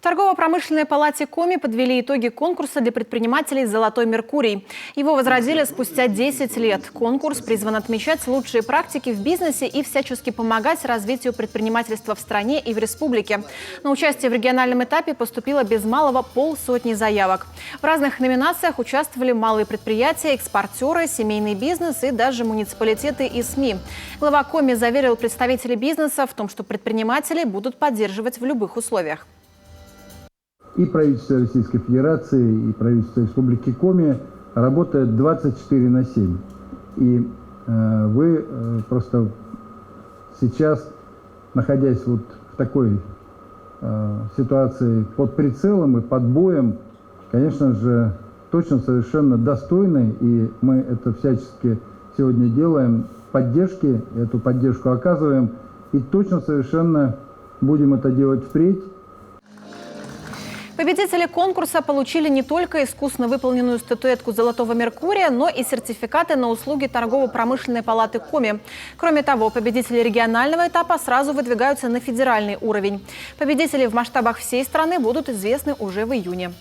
торгово-промышленной палате Коми подвели итоги конкурса для предпринимателей «Золотой Меркурий». Его возродили спустя 10 лет. Конкурс призван отмечать лучшие практики в бизнесе и всячески помогать развитию предпринимательства в стране и в республике. На участие в региональном этапе поступило без малого 500 заявок. В разных номинациях участвовали малые предприятия, экспортеры, семейный бизнес и даже муниципалитеты и СМИ. Глава Коми заверил представителей бизнеса в том, что предприниматели будут поддерживать в любых условиях. И правительство Российской Федерации, и правительство Республики Коми работает 24/7. И вы просто сейчас, находясь вот в такой ситуации под прицелом и под боем, конечно же, точно совершенно достойны, и мы это всячески сегодня делаем, поддержки, эту поддержку оказываем, и точно совершенно будем это делать впредь. Победители конкурса получили не только искусно выполненную статуэтку «Золотого Меркурия», но и сертификаты на услуги торгово-промышленной палаты Коми. Кроме того, победители регионального этапа сразу выдвигаются на федеральный уровень. Победители в масштабах всей страны будут известны уже в июне.